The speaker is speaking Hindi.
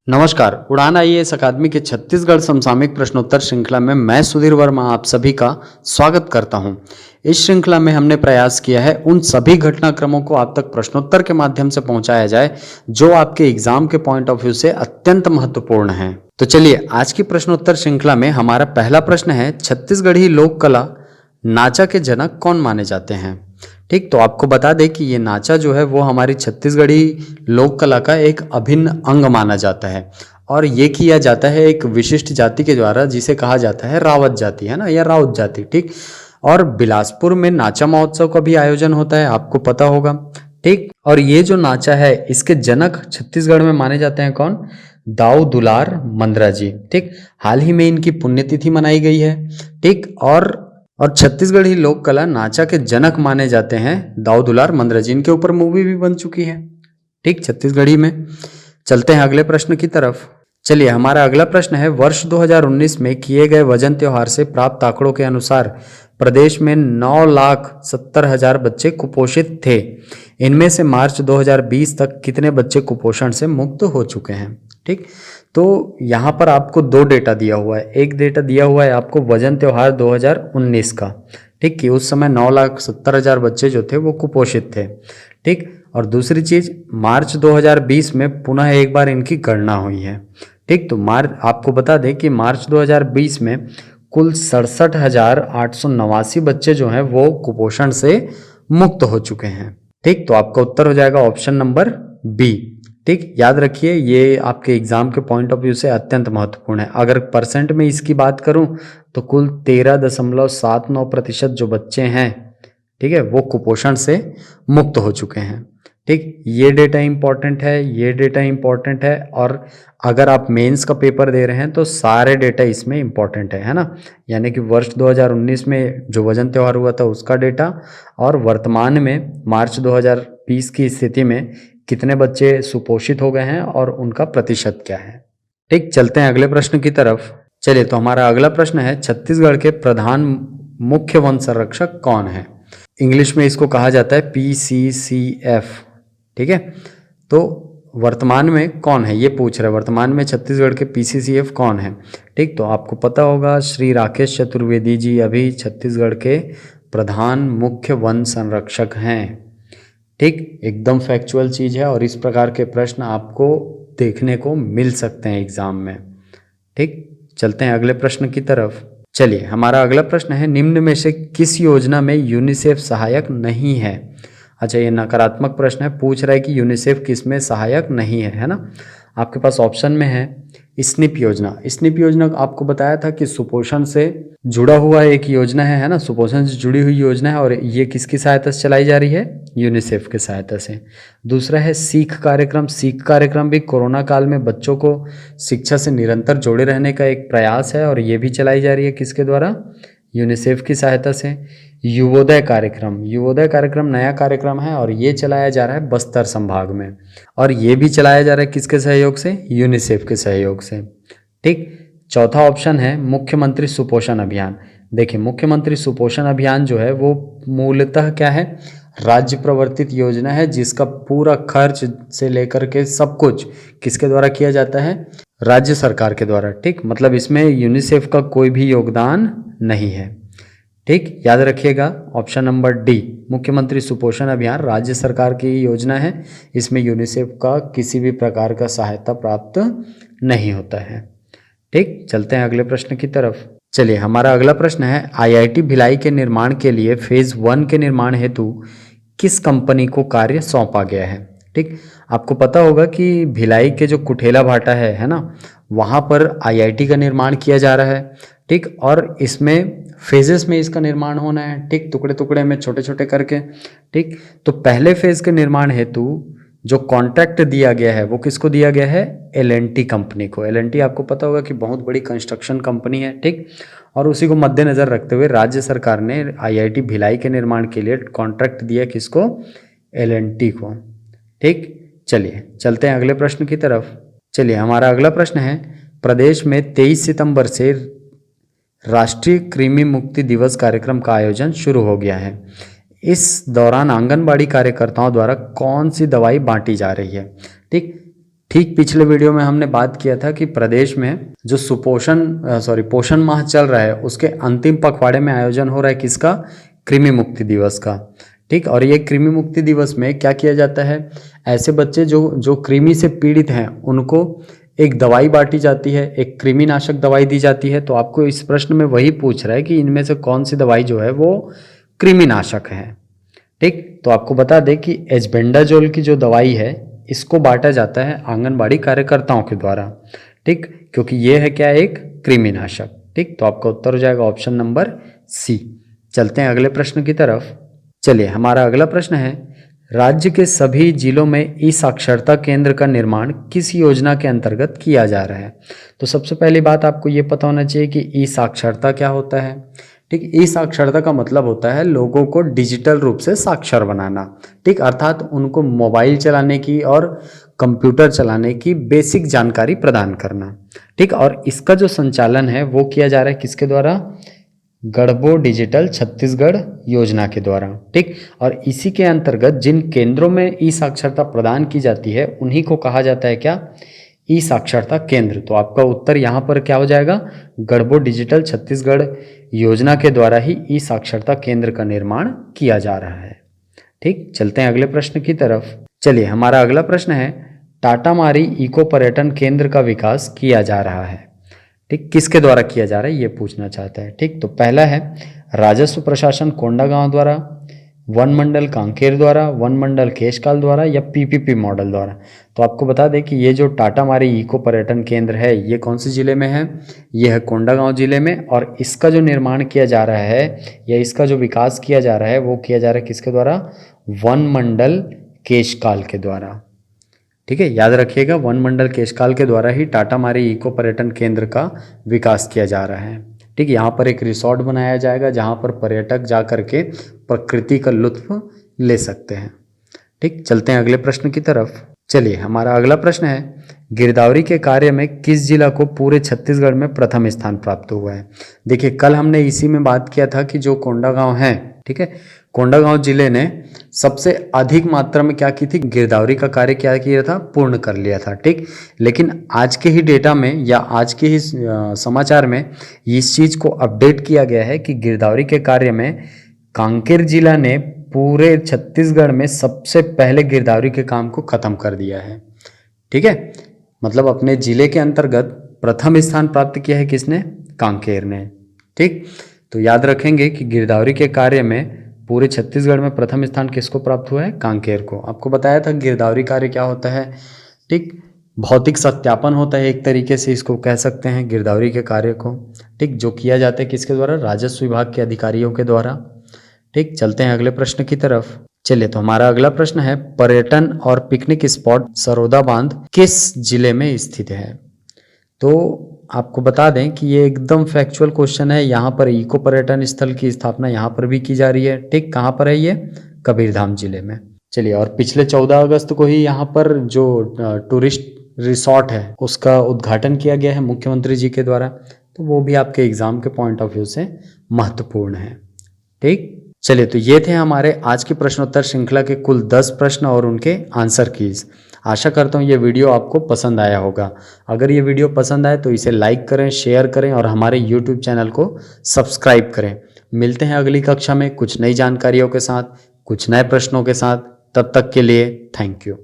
नमस्कार। उड़ान आईएएस अकादमी के छत्तीसगढ़ समसामयिक प्रश्नोत्तर श्रृंखला में मैं सुधीर वर्मा आप सभी का स्वागत करता हूं। इस श्रृंखला में हमने प्रयास किया है उन सभी घटनाक्रमों को आप तक प्रश्नोत्तर के माध्यम से पहुंचाया जाए जो आपके एग्जाम के पॉइंट ऑफ व्यू से अत्यंत महत्वपूर्ण हैं। तो चलिए आज की प्रश्नोत्तर श्रृंखला में हमारा पहला प्रश्न है, छत्तीसगढ़ी लोक कला नाचा के जनक कौन माने जाते हैं। ठीक, तो आपको बता दें कि ये नाचा जो है वो हमारी छत्तीसगढ़ी लोक कला का एक अभिन्न अंग माना जाता है और ये किया जाता है एक विशिष्ट जाति के द्वारा जिसे कहा जाता है रावत जाति, है ना, या राउत जाति। ठीक, और बिलासपुर में नाचा महोत्सव का भी आयोजन होता है, आपको पता होगा। ठीक, और ये जो नाचा है इसके जनक छत्तीसगढ़ में माने जाते हैं कौन? दाऊ दुलार मंदरा जी। ठीक, हाल ही में इनकी पुण्यतिथि मनाई गई है। ठीक, और छत्तीसगढ़ी लोक कला नाचा के जनक माने जाते हैं दाऊ दुलार मंदरा जी। इनके ऊपर मूवी भी बन चुकी है। ठीक, छत्तीसगढ़ी में। चलते हैं अगले प्रश्न की तरफ। चलिए, हमारा अगला प्रश्न है, वर्ष 2019 में किए गए वजन त्योहार से प्राप्त आंकड़ों के अनुसार प्रदेश में 9,70,000 बच्चे कुपोषित थे। इनमें से मार्च 2020 तक कितने बच्चे कुपोषण से मुक्त हो चुके हैं। ठीक, तो यहाँ पर आपको दो डेटा दिया हुआ है। एक डेटा दिया हुआ है आपको वजन त्योहार 2019 का, ठीक, कि उस समय 9,70,000 बच्चे जो थे वो कुपोषित थे। ठीक, और दूसरी चीज मार्च 2020 में पुनः एक बार इनकी गणना हुई है। ठीक, तो आपको बता दें कि मार्च 2020 में कुल 67,889 बच्चे जो हैं वो कुपोषण से मुक्त हो चुके हैं। ठीक, तो आपका उत्तर हो जाएगा ऑप्शन नंबर बी। ठीक, याद रखिए ये आपके एग्जाम के पॉइंट ऑफ व्यू से अत्यंत महत्वपूर्ण है। अगर परसेंट में इसकी बात करूं तो कुल 13.79% जो बच्चे हैं, ठीक है, वो कुपोषण से मुक्त हो चुके हैं। ठीक, ये डेटा इंपॉर्टेंट है, ये डेटा इंपॉर्टेंट है, और अगर आप मेंस का पेपर दे रहे हैं तो सारे डेटा इसमें इंपॉर्टेंट है ना। यानी कि वर्ष 2019 में जो वजन त्योहार हुआ था उसका डेटा और वर्तमान में मार्च 2020 की स्थिति में कितने बच्चे सुपोषित हो गए हैं और उनका प्रतिशत क्या है। ठीक, चलते हैं अगले प्रश्न की तरफ। चलिए, तो हमारा अगला प्रश्न है, छत्तीसगढ़ के प्रधान मुख्य वन संरक्षक कौन है। इंग्लिश में इसको कहा जाता है PCCF। ठीक है, तो वर्तमान में कौन है ये पूछ रहा है, वर्तमान में छत्तीसगढ़ के PCCF कौन है। ठीक, तो आपको पता होगा श्री राकेश चतुर्वेदी जी अभी छत्तीसगढ़ के प्रधान मुख्य वन संरक्षक हैं। ठीक, एकदम फैक्चुअल चीज़ है और इस प्रकार के प्रश्न आपको देखने को मिल सकते हैं एग्जाम में। ठीक, चलते हैं अगले प्रश्न की तरफ। चलिए, हमारा अगला प्रश्न है, निम्न में से किस योजना में यूनिसेफ सहायक नहीं है। अच्छा, ये नकारात्मक प्रश्न है, पूछ रहा है कि यूनिसेफ किस में सहायक नहीं है ना। आपके पास ऑप्शन में है स्निप योजना। स्निप योजना आपको बताया था कि सुपोषण से जुड़ा हुआ एक योजना है ना, सुपोषण से जुड़ी हुई योजना है और ये किसकी सहायता से चलाई जा रही है? यूनिसेफ की सहायता से। दूसरा है सीख कार्यक्रम। सीख कार्यक्रम भी कोरोना काल में बच्चों को शिक्षा से निरंतर जोड़े रहने का एक प्रयास है और ये भी चलाई जा रही है किसके द्वारा? यूनिसेफ की सहायता से। युवोदय कार्यक्रम, युवोदय कार्यक्रम नया कार्यक्रम है और ये चलाया जा रहा है बस्तर संभाग में और ये भी चलाया जा रहा है किसके सहयोग से? यूनिसेफ के सहयोग से। ठीक, चौथा ऑप्शन है मुख्यमंत्री सुपोषण अभियान। देखिए, मुख्यमंत्री सुपोषण अभियान जो है वो मूलतः क्या है? राज्य प्रवर्तित योजना है जिसका पूरा खर्च से लेकर के सब कुछ किसके द्वारा किया जाता है? राज्य सरकार के द्वारा। ठीक, मतलब इसमें यूनिसेफ का कोई भी योगदान नहीं है। ठीक, याद रखिएगा ऑप्शन नंबर डी, मुख्यमंत्री सुपोषण अभियान राज्य सरकार की योजना है, इसमें यूनिसेफ का किसी भी प्रकार का सहायता प्राप्त नहीं होता है। ठीक, चलते हैं अगले प्रश्न की तरफ। चलिए, हमारा अगला प्रश्न है, IIT भिलाई के निर्माण के लिए फेज 1 के निर्माण हेतु किस कंपनी को कार्य सौंपा गया है। ठीक, आपको पता होगा कि भिलाई के जो कुठेला भाटा है ना, वहाँ पर IIT का निर्माण किया जा रहा है। ठीक, और इसमें फेजेस में इसका निर्माण होना है। ठीक, टुकड़े टुकड़े में छोटे छोटे करके। ठीक, तो पहले फेज के निर्माण हेतु जो कॉन्ट्रैक्ट दिया गया है वो किसको दिया गया है? L&T कंपनी को। L&T आपको पता होगा कि बहुत बड़ी कंस्ट्रक्शन कंपनी है। ठीक, और उसी को मद्देनजर रखते हुए राज्य सरकार ने IIT भिलाई के निर्माण के लिए कॉन्ट्रैक्ट दिया किसको? L&T को। ठीक, चलिए चलते हैं अगले प्रश्न की तरफ। चलिए, हमारा अगला प्रश्न है, प्रदेश में 23 सितंबर से राष्ट्रीय कृमि मुक्ति दिवस कार्यक्रम का आयोजन शुरू हो गया है। इस दौरान आंगनबाड़ी कार्यकर्ताओं द्वारा कौन सी दवाई बांटी जा रही है? ठीक, ठीक पिछले वीडियो में हमने बात किया था कि प्रदेश में जो पोषण माह चल रहा है उसके अंतिम पखवाड़े में आयोजन हो रहा है किसका? कृमि मुक्ति दिवस का। ठीक, और ये कृमि मुक्ति दिवस में क्या किया जाता है, ऐसे बच्चे जो कृमि से पीड़ित हैं उनको एक दवाई बांटी जाती है, एक कृमिनाशक दवाई दी जाती है। तो आपको इस प्रश्न में वही पूछ रहा है कि इनमें से कौन सी दवाई जो है वो कृमिनाशक है। ठीक, तो आपको बता दें कि एल्बेंडाजोल की जो दवाई है इसको बांटा जाता है आंगनबाड़ी कार्यकर्ताओं के द्वारा। ठीक, क्योंकि ये है क्या, एक कृमिनाशक। ठीक, तो आपका उत्तर हो जाएगा ऑप्शन नंबर सी। चलते हैं अगले प्रश्न की तरफ। चलिए, हमारा अगला प्रश्न है, राज्य के सभी जिलों में ई साक्षरता केंद्र का निर्माण किस योजना के अंतर्गत किया जा रहा है? तो सबसे पहली बात आपको ये पता होना चाहिए कि ई साक्षरता क्या होता है। ठीक, ई साक्षरता का मतलब होता है लोगों को डिजिटल रूप से साक्षर बनाना। ठीक, अर्थात उनको मोबाइल चलाने की और कंप्यूटर चलाने की बेसिक जानकारी प्रदान करना। ठीक, और इसका जो संचालन है वो किया जा रहा है किसके द्वारा? गढ़बो डिजिटल छत्तीसगढ़ योजना के द्वारा। ठीक, और इसी के अंतर्गत जिन केंद्रों में ई साक्षरता प्रदान की जाती है उन्हीं को कहा जाता है क्या? ई साक्षरता केंद्र। तो आपका उत्तर यहाँ पर क्या हो जाएगा? गढ़बो डिजिटल छत्तीसगढ़ योजना के द्वारा ही ई साक्षरता केंद्र का निर्माण किया जा रहा है। ठीक, चलते हैं अगले प्रश्न की तरफ। चलिए, हमारा अगला प्रश्न है, टाटा मारी इको पर्यटन केंद्र का विकास किया जा रहा है। ठीक, किसके द्वारा किया जा रहा है ये पूछना चाहता है। ठीक, तो पहला है राजस्व प्रशासन कोंडागांव द्वारा, वन मंडल कांकेर द्वारा, वन मंडल केशकाल द्वारा या पीपीपी मॉडल द्वारा। तो आपको बता दें कि ये जो टाटा मारी इको पर्यटन केंद्र है ये कौन से जिले में है? ये है कोंडागांव जिले में, और इसका जो निर्माण किया जा रहा है या इसका जो विकास किया जा रहा है वो किया जा रहा है किसके द्वारा? वन मंडल केशकाल के द्वारा। ठीक है, याद रखिएगा, वन मंडल केशकाल के द्वारा ही टाटा मारी इको पर्यटन केंद्र का विकास किया जा रहा है। ठीक, यहाँ पर एक रिसोर्ट बनाया जाएगा जहाँ पर पर्यटक जा करके प्रकृति का लुत्फ ले सकते हैं। ठीक, चलते हैं अगले प्रश्न की तरफ। चलिए, हमारा अगला प्रश्न है, गिरदावरी के कार्य में किस जिला को पूरे छत्तीसगढ़ में प्रथम स्थान प्राप्त हुआ है? देखिए, कल हमने इसी में बात किया था कि जो कोंडागांव है, ठीक है, कोंडागांव जिले ने सबसे अधिक मात्रा में क्या की थी? गिरदावरी का कार्य क्या किया था? पूर्ण कर लिया था। ठीक, लेकिन आज के ही डेटा में या आज के ही समाचार में इस चीज़ को अपडेट किया गया है कि गिरदावरी के कार्य में कांकेर जिला ने पूरे छत्तीसगढ़ में सबसे पहले गिरदावरी के काम को खत्म कर दिया है। ठीक है, मतलब अपने जिले के अंतर्गत प्रथम स्थान प्राप्त किया है किसने? कांकेर ने। ठीक, तो याद रखेंगे कि गिरदावरी के कार्य में पूरे छत्तीसगढ़ में प्रथम स्थान किसको प्राप्त हुआ है? कांकेर को। आपको बताया था गिरदावरी कार्य क्या होता है। ठीक, भौतिक सत्यापन होता है, एक तरीके से इसको कह सकते हैं गिरदावरी के कार्य को। ठीक, जो किया जाता है किसके द्वारा? राजस्व विभाग के अधिकारियों के द्वारा। ठीक, चलते हैं अगले प्रश्न की तरफ। चलिए, तो हमारा अगला प्रश्न है, पर्यटन और पिकनिक स्पॉट सरोदा बांध किस जिले में स्थित है? तो आपको बता दें कि ये एकदम फैक्चुअल क्वेश्चन है। यहाँ पर इको पर्यटन स्थल की स्थापना यहाँ पर भी की जा रही है। ठीक, कहाँ पर है ये? कबीरधाम जिले में। चलिए, और पिछले 14 अगस्त को ही यहाँ पर जो टूरिस्ट रिसोर्ट है उसका उद्घाटन किया गया है मुख्यमंत्री जी के द्वारा। तो वो भी आपके एग्जाम के पॉइंट ऑफ व्यू से महत्वपूर्ण है। ठीक, चलिए, तो ये थे हमारे आज की प्रश्नोत्तर श्रृंखला के कुल 10 प्रश्न और उनके आंसर कीज। आशा करता हूँ ये वीडियो आपको पसंद आया होगा। अगर ये वीडियो पसंद आए तो इसे लाइक करें, शेयर करें और हमारे YouTube चैनल को सब्सक्राइब करें। मिलते हैं अगली कक्षा में कुछ नई जानकारियों के साथ, कुछ नए प्रश्नों के साथ। तब तक के लिए थैंक यू।